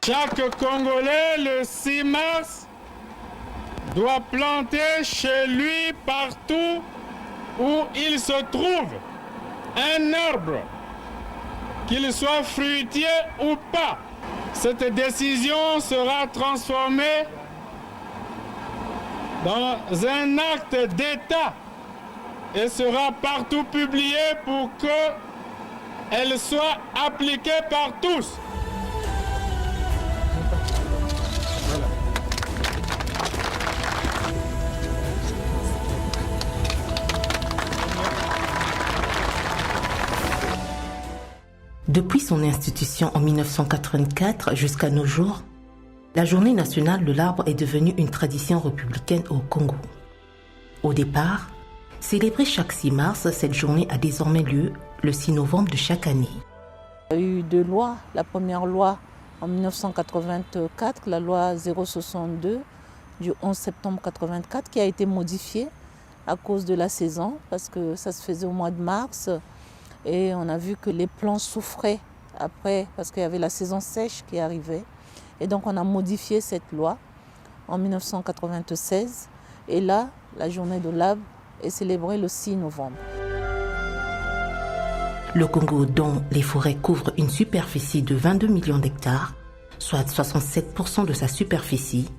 Chaque Congolais, le 6 mars, doit planter chez lui, partout où il se trouve, un arbre, qu'il soit fruitier ou pas. Cette décision sera transformée dans un acte d'État et sera partout publiée pour qu'elle soit appliquée par tous. Depuis son institution en 1984 jusqu'à nos jours, la Journée nationale de l'arbre est devenue une tradition républicaine au Congo. Au départ, célébrée chaque 6 mars, cette journée a désormais lieu le 6 novembre de chaque année. Il y a eu 2 lois. La première loi en 1984, la loi 062 du 11 septembre 1984 qui a été modifiée à cause de la saison parce que ça se faisait au mois de mars. Et on a vu que les plants souffraient après parce qu'il y avait la saison sèche qui arrivait. Et donc on a modifié cette loi en 1996. Et là, la journée de l'arbre est célébrée le 6 novembre. Le Congo, dont les forêts couvrent une superficie de 22 millions d'hectares, soit 67% de sa superficie,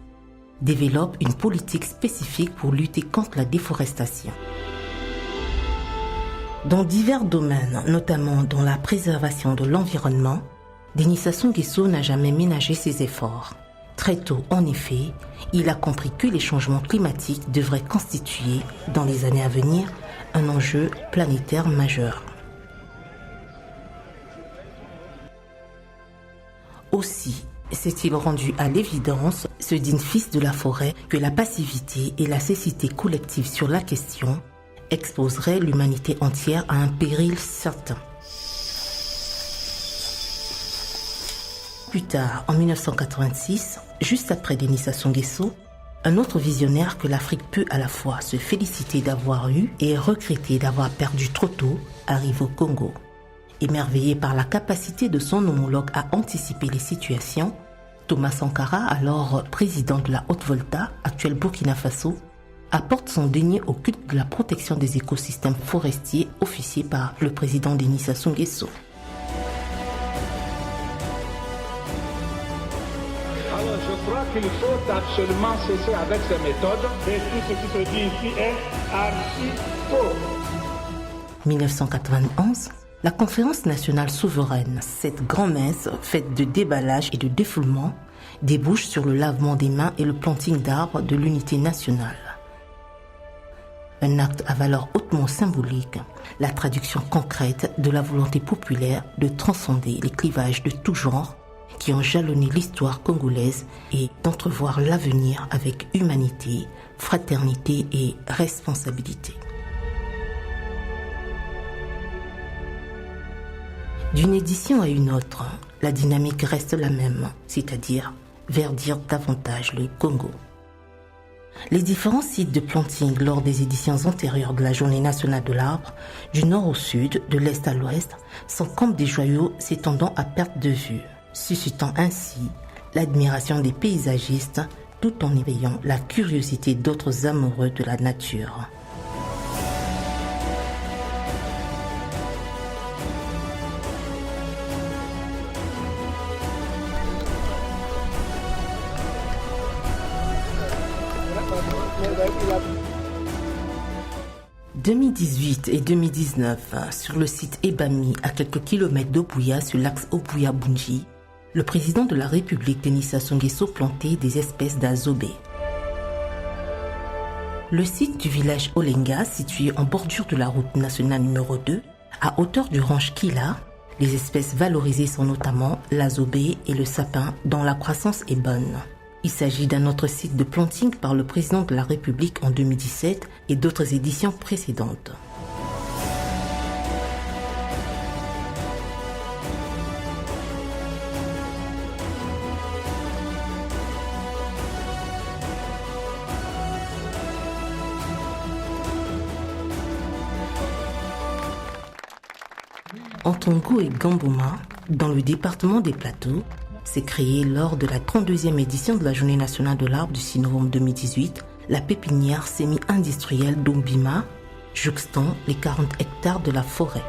développe une politique spécifique pour lutter contre la déforestation. Dans divers domaines, notamment dans la préservation de l'environnement, Denis Sassou Nguesso n'a jamais ménagé ses efforts. Très tôt, en effet, il a compris que les changements climatiques devraient constituer, dans les années à venir, un enjeu planétaire majeur. Aussi, s'est-il rendu à l'évidence, se dit fils de la forêt, que la passivité et la cécité collective sur la question exposerait l'humanité entière à un péril certain. Plus tard, en 1986, juste après Denis Sassou Nguesso, un autre visionnaire que l'Afrique peut à la fois se féliciter d'avoir eu et regretter d'avoir perdu trop tôt arrive au Congo. Émerveillé par la capacité de son homologue à anticiper les situations, Thomas Sankara, alors président de la Haute-Volta, actuel Burkina Faso, apporte son déni au culte de la protection des écosystèmes forestiers officié par le président Denis Sassou Nguesso. Alors je crois qu'il faut absolument cesser avec ces méthodes et tout ce qui se dit ici est archi faux. 1991, la conférence nationale souveraine, cette grand-messe faite de déballage et de défoulement, débouche sur le lavement des mains et le planting d'arbres de l'unité nationale. Un acte à valeur hautement symbolique, la traduction concrète de la volonté populaire de transcender les clivages de tout genre qui ont jalonné l'histoire congolaise et d'entrevoir l'avenir avec humanité, fraternité et responsabilité. D'une édition à une autre, la dynamique reste la même, c'est-à-dire verdir davantage le Congo. Les différents sites de planting lors des éditions antérieures de la Journée nationale de l'arbre, du nord au sud, de l'est à l'ouest, sont comme des joyaux s'étendant à perte de vue, suscitant ainsi l'admiration des paysagistes tout en éveillant la curiosité d'autres amoureux de la nature. « 2018 et 2019, sur le site Ebami, à quelques kilomètres d'Obuya, sur l'axe Obuya-Bunji, le président de la République, Denis Sassou Nguesso, plantait des espèces d'azobé. Le site du village Olenga, situé en bordure de la route nationale numéro 2, à hauteur du ranch Kila, les espèces valorisées sont notamment l'azobé et le sapin, dont la croissance est bonne. Il s'agit d'un autre site de planting par le président de la République en 2017 et d'autres éditions précédentes. En Tongo et Gamboma, dans le département des Plateaux, s'est créée lors de la 32e édition de la Journée nationale de l'arbre du 6 novembre 2018, la pépinière semi-industrielle d'Ombima, jouxtant les 40 hectares de la forêt.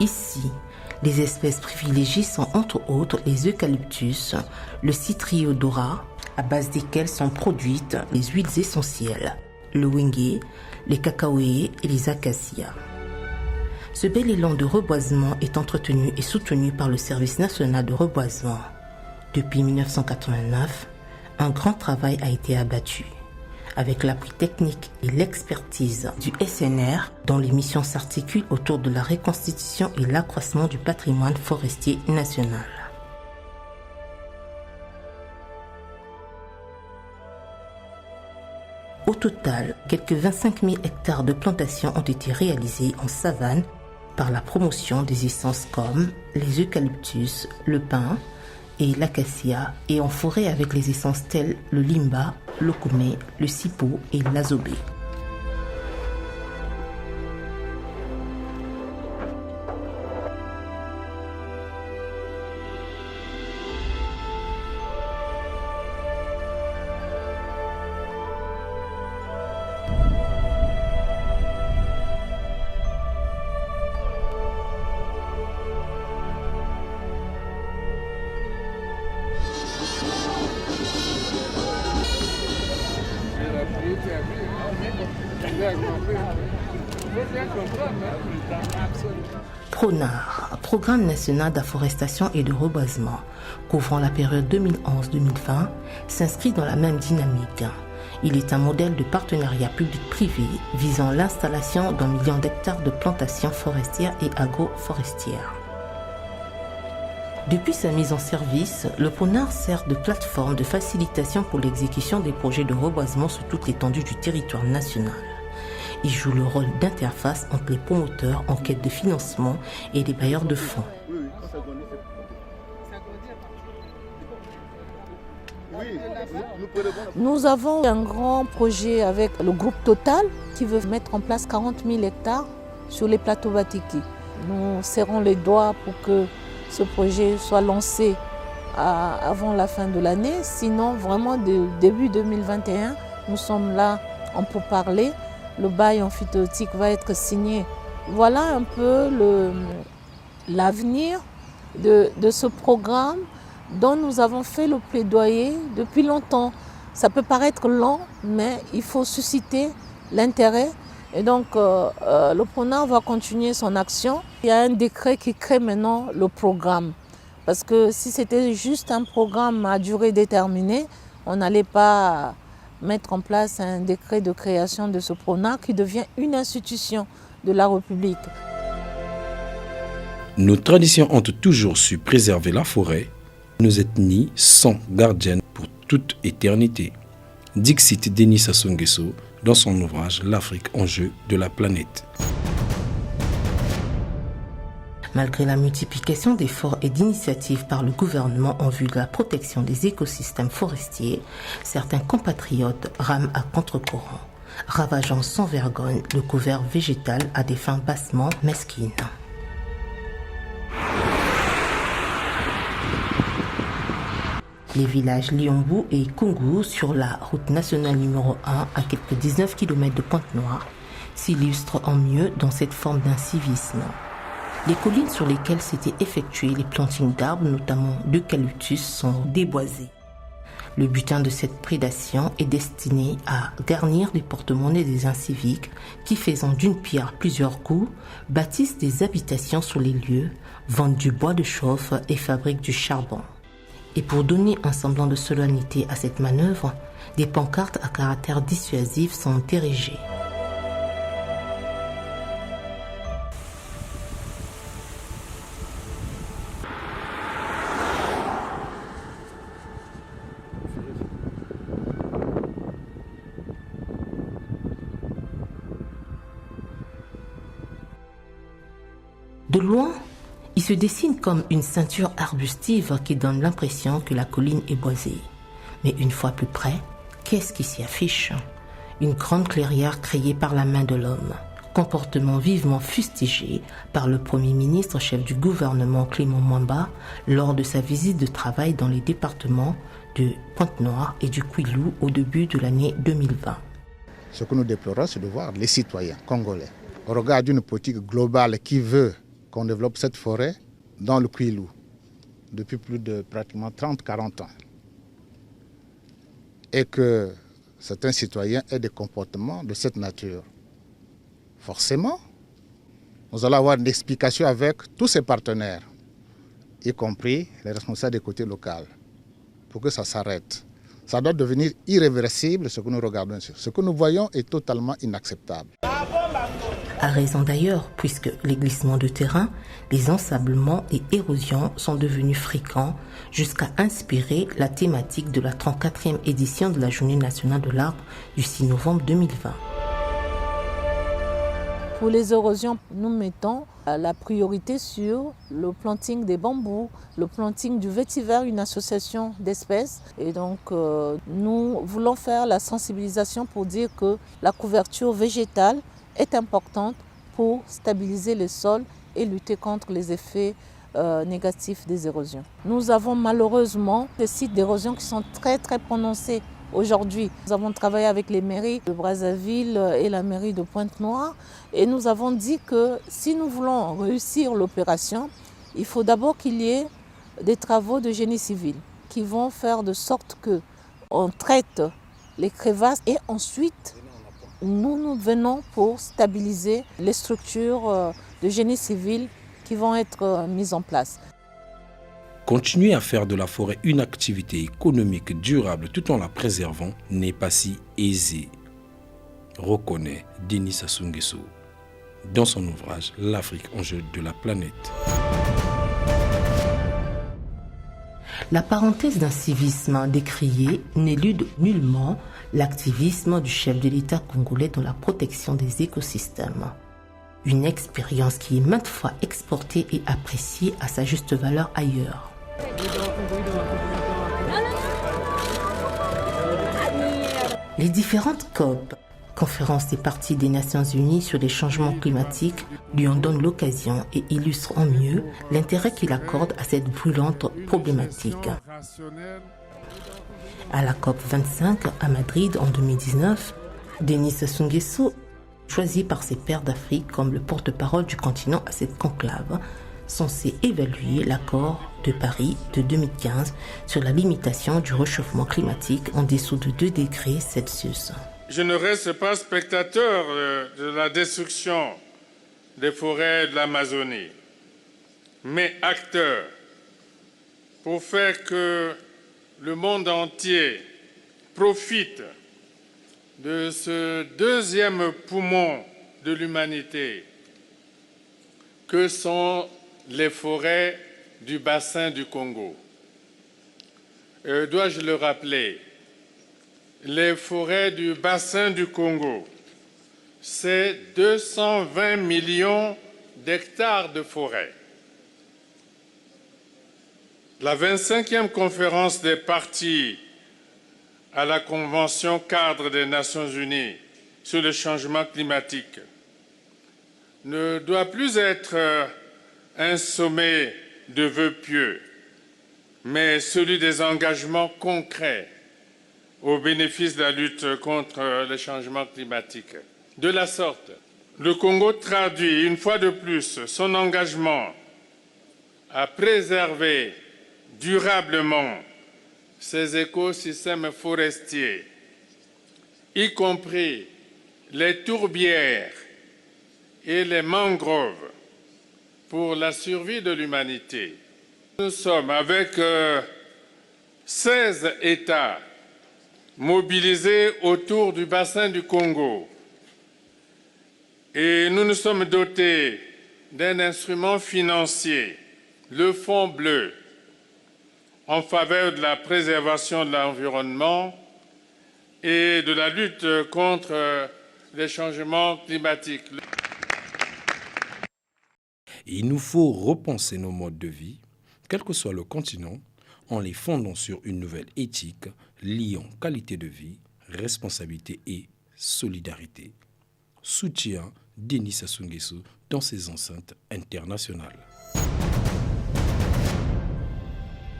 Ici, les espèces privilégiées sont entre autres les eucalyptus, le Citriodora, à base desquels sont produites les huiles essentielles, le wenge, les cacaoyers et les acacias. Ce bel élan de reboisement est entretenu et soutenu par le Service national de reboisement. Depuis 1989, un grand travail a été abattu, avec l'appui technique et l'expertise du SNR, dont les missions s'articulent autour de la reconstitution et l'accroissement du patrimoine forestier national. Au total, quelques 25 000 hectares de plantations ont été réalisés en savane par la promotion des essences comme les eucalyptus, le pin et l'acacia, et en forêt avec les essences telles le limba, le koumé, le sipo et l'azobé. PRONAR, Programme national d'afforestation et de reboisement, couvrant la période 2011-2020, s'inscrit dans la même dynamique. Il est un modèle de partenariat public-privé visant l'installation d'1 million d'hectares de plantations forestières et agroforestières. Depuis sa mise en service, le PRONAR sert de plateforme de facilitation pour l'exécution des projets de reboisement sur toute l'étendue du territoire national. Il joue le rôle d'interface entre les promoteurs en quête de financement et les bailleurs de fonds. Nous avons un grand projet avec le groupe Total qui veut mettre en place 40 000 hectares sur les plateaux Batiki. Nous serrons les doigts pour que ce projet soit lancé avant la fin de l'année. Sinon, vraiment, début 2021, nous sommes là en pourparlers. Le bail emphytéotique va être signé. Voilà un peu l'avenir de ce programme dont nous avons fait le plaidoyer depuis longtemps. Ça peut paraître lent, mais il faut susciter l'intérêt. Et donc, le PRONAR va continuer son action. Il y a un décret qui crée maintenant le programme. Parce que si c'était juste un programme à durée déterminée, on n'allait pas mettre en place un décret de création de ce PRONAR qui devient une institution de la République. Nos traditions ont toujours su préserver la forêt. Nos ethnies sont gardiennes pour toute éternité. Dixit Denis Sassou Nguesso dans son ouvrage L'Afrique enjeu de la planète. Malgré la multiplication d'efforts et d'initiatives par le gouvernement en vue de la protection des écosystèmes forestiers, certains compatriotes rament à contre-courant, ravageant sans vergogne le couvert végétal à des fins bassement mesquines. Les villages Liombo et Kungu sur la route nationale numéro 1 à quelques 19 km de Pointe-Noire s'illustrent en mieux dans cette forme d'incivisme. Les collines sur lesquelles s'étaient effectués les plantings d'arbres, notamment d'eucalyptus, sont déboisées. Le butin de cette prédation est destiné à garnir les porte-monnaies des inciviques qui, faisant d'une pierre plusieurs coups, bâtissent des habitations sur les lieux, vendent du bois de chauffe et fabriquent du charbon. Et pour donner un semblant de solennité à cette manœuvre, des pancartes à caractère dissuasif sont érigées. De loin, il se dessine comme une ceinture arbustive qui donne l'impression que la colline est boisée. Mais une fois plus près, qu'est-ce qui s'y affiche ? Une grande clairière créée par la main de l'homme, comportement vivement fustigé par le Premier ministre chef du gouvernement Clément Mwamba lors de sa visite de travail dans les départements de Pointe-Noire et du Kwilu au début de l'année 2020. Ce que nous déplorons, c'est de voir les citoyens congolais, au regard d'une politique globale qui veut qu'on développe cette forêt dans le Kwilu depuis plus de pratiquement 30-40 ans. Et que certains citoyens aient des comportements de cette nature. Forcément, nous allons avoir une explication avec tous ces partenaires, y compris les responsables des côtés locaux, pour que ça s'arrête. Ça doit devenir irréversible ce que nous regardons. Ce que nous voyons est totalement inacceptable. À raison d'ailleurs, puisque les glissements de terrain, les ensablements et érosions sont devenus fréquents jusqu'à inspirer la thématique de la 34e édition de la Journée nationale de l'arbre du 6 novembre 2020. Pour les érosions, nous mettons la priorité sur le planting des bambous, le planting du vétiver, une association d'espèces. Et donc, nous voulons faire la sensibilisation pour dire que la couverture végétale est importante pour stabiliser les sols et lutter contre les effets négatifs des érosions. Nous avons malheureusement des sites d'érosion qui sont très prononcés aujourd'hui. Nous avons travaillé avec les mairies de Brazzaville et la mairie de Pointe-Noire et nous avons dit que si nous voulons réussir l'opération, il faut d'abord qu'il y ait des travaux de génie civil qui vont faire de sorte qu'on traite les crevasses et ensuite nous venons pour stabiliser les structures de génie civil qui vont être mises en place. Continuer à faire de la forêt une activité économique durable tout en la préservant n'est pas si aisé, reconnaît Denis Sassou Nguesso dans son ouvrage « L'Afrique, enjeu de la planète ». La parenthèse d'un civisme décrié n'élude nullement l'activisme du chef de l'État congolais dans la protection des écosystèmes. Une expérience qui est maintes fois exportée et appréciée à sa juste valeur ailleurs. Les différentes COP, conférences des parties des Nations Unies sur les changements climatiques, lui en donnent l'occasion et illustrent en mieux l'intérêt qu'il accorde à cette brûlante problématique. À la COP 25 à Madrid en 2019, Denis Sassou Nguesso, choisi par ses pairs d'Afrique comme le porte-parole du continent à cette conclave, censé évaluer l'accord de Paris de 2015 sur la limitation du réchauffement climatique en dessous de 2 degrés Celsius. Je ne reste pas spectateur de la destruction des forêts de l'Amazonie, mais acteur pour faire que le monde entier profite de ce deuxième poumon de l'humanité que sont les forêts du bassin du Congo. Dois-je le rappeler, les forêts du bassin du Congo, c'est 220 millions d'hectares de forêt. La 25e conférence des parties à la Convention cadre des Nations Unies sur le changement climatique ne doit plus être un sommet de vœux pieux, mais celui des engagements concrets au bénéfice de la lutte contre le changement climatique. De la sorte, le Congo traduit une fois de plus son engagement à préserver durablement ses écosystèmes forestiers, y compris les tourbières et les mangroves, pour la survie de l'humanité. Nous sommes avec 16 États mobilisés autour du bassin du Congo et nous nous sommes dotés d'un instrument financier, le Fonds bleu, en faveur de la préservation de l'environnement et de la lutte contre les changements climatiques. Il nous faut repenser nos modes de vie, quel que soit le continent, en les fondant sur une nouvelle éthique liant qualité de vie, responsabilité et solidarité. Soutien Denis Sassou Nguesso dans ses enceintes internationales.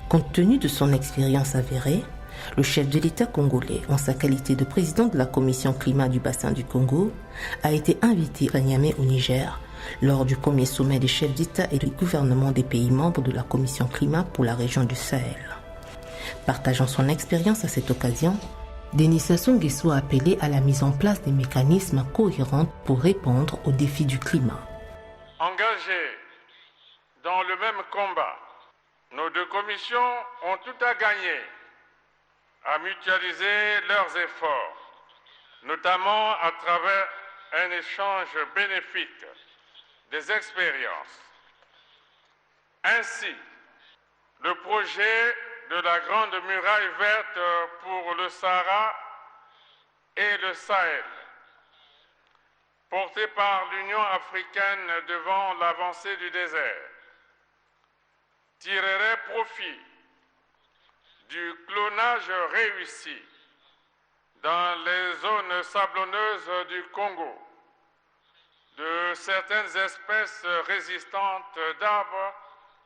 Compte tenu de son expérience avérée, le chef de l'État congolais, en sa qualité de président de la Commission climat du bassin du Congo, a été invité à Niamey au Niger lors du premier sommet des chefs d'État et de gouvernement des pays membres de la Commission climat pour la région du Sahel. Partageant son expérience à cette occasion, Denis Sassou Nguesso a appelé à la mise en place des mécanismes cohérents pour répondre aux défis du climat. Engagés dans le même combat, nos deux commissions ont tout à gagner à mutualiser leurs efforts, notamment à travers un échange bénéfique des expériences. Ainsi, le projet de la Grande Muraille Verte pour le Sahara et le Sahel, porté par l'Union africaine devant l'avancée du désert, tirerait profit du clonage réussi dans les zones sablonneuses du Congo de certaines espèces résistantes d'arbres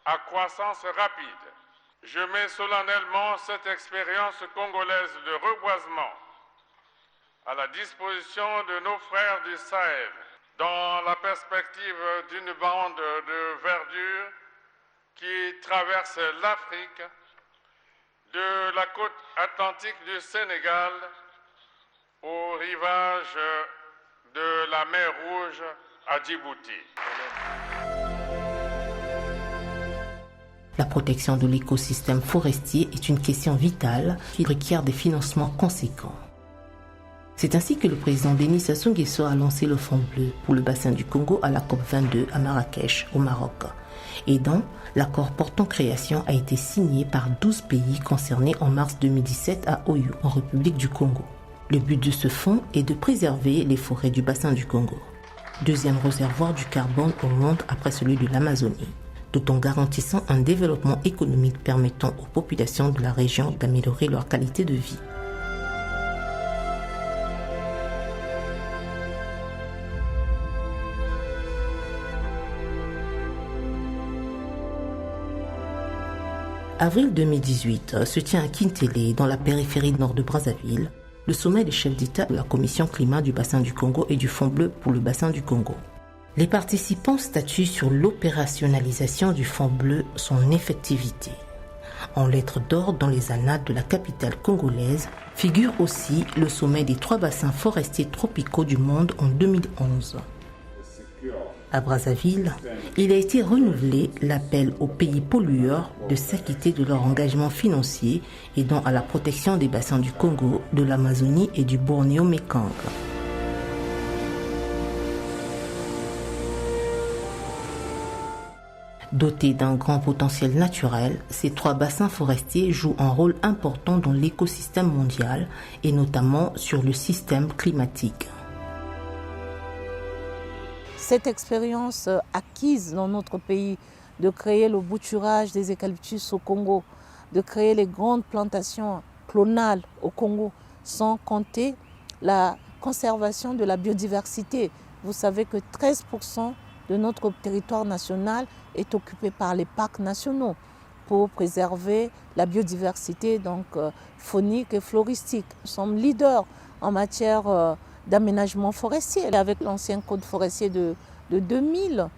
à croissance rapide. Je mets solennellement cette expérience congolaise de reboisement à la disposition de nos frères du Sahel dans la perspective d'une bande de verdure qui traverse l'Afrique de la côte atlantique du Sénégal au rivage de la mer Rouge à Djibouti. La protection de l'écosystème forestier est une question vitale qui requiert des financements conséquents. C'est ainsi que le président Denis Sassou Nguesso a lancé le Fonds bleu pour le bassin du Congo à la COP22 à Marrakech, au Maroc, et dont l'accord portant création a été signé par 12 pays concernés en mars 2017 à Oyo, en République du Congo. Le but de ce fonds est de préserver les forêts du bassin du Congo, deuxième réservoir du carbone au monde après celui de l'Amazonie, tout en garantissant un développement économique permettant aux populations de la région d'améliorer leur qualité de vie. Avril 2018 se tient à Kintélé, dans la périphérie nord de Brazzaville, le sommet des chefs d'État de la Commission climat du bassin du Congo et du Fonds bleu pour le bassin du Congo. Les participants statuent sur l'opérationnalisation du Fonds bleu, son effectivité. En lettres d'or dans les annales de la capitale congolaise figure aussi le sommet des 3 bassins forestiers tropicaux du monde en 2011. À Brazzaville, il a été renouvelé l'appel aux pays pollueurs de s'acquitter de leur engagement financier aidant à la protection des bassins du Congo, de l'Amazonie et du Bornéo-Mékong. Dotés d'un grand potentiel naturel, ces 3 bassins forestiers jouent un rôle important dans l'écosystème mondial et notamment sur le système climatique. Cette expérience acquise dans notre pays de créer le bouturage des eucalyptus au Congo, de créer les grandes plantations clonales au Congo, sans compter la conservation de la biodiversité. Vous savez que 13% de notre territoire national est occupé par les parcs nationaux pour préserver la biodiversité donc faunique et floristique. Nous sommes leaders en matière d'aménagement forestier. Avec l'ancien code forestier de 2000,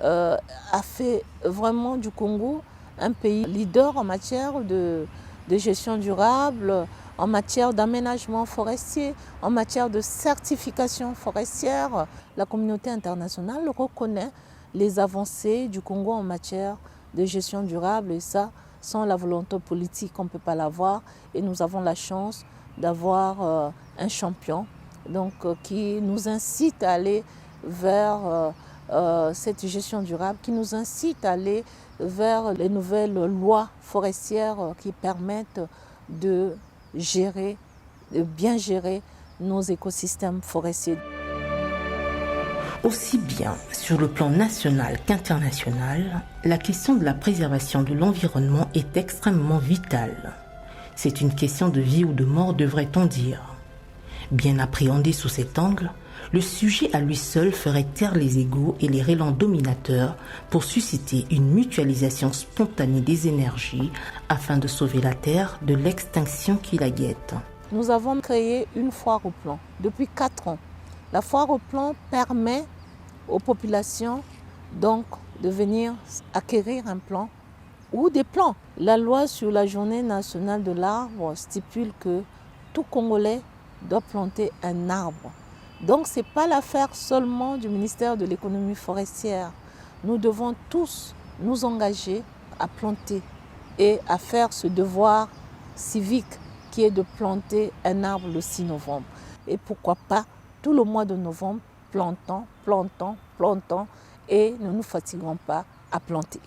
a fait vraiment du Congo un pays leader en matière de gestion durable, en matière d'aménagement forestier, en matière de certification forestière. La communauté internationale reconnaît les avancées du Congo en matière de gestion durable et ça, sans la volonté politique, on ne peut pas l'avoir. Et nous avons la chance d'avoir un champion donc, qui nous incite à aller vers cette gestion durable, qui nous incite à aller vers les nouvelles lois forestières qui permettent de bien gérer nos écosystèmes forestiers. Aussi bien sur le plan national qu'international, la question de la préservation de l'environnement est extrêmement vitale. C'est une question de vie ou de mort, devrait-on dire. Bien appréhendée sous cet angle, le sujet à lui seul ferait taire les égos et les relents dominateurs pour susciter une mutualisation spontanée des énergies afin de sauver la Terre de l'extinction qui la guette. Nous avons créé une foire au plan depuis 4 ans. La foire au plan permet aux populations donc de venir acquérir un plan ou des plans. La loi sur la journée nationale de l'arbre stipule que tout Congolais doit planter un arbre. Donc ce n'est pas l'affaire seulement du ministère de l'économie forestière. Nous devons tous nous engager à planter et à faire ce devoir civique qui est de planter un arbre le 6 novembre. Et pourquoi pas tout le mois de novembre, plantons et ne nous fatiguons pas à planter.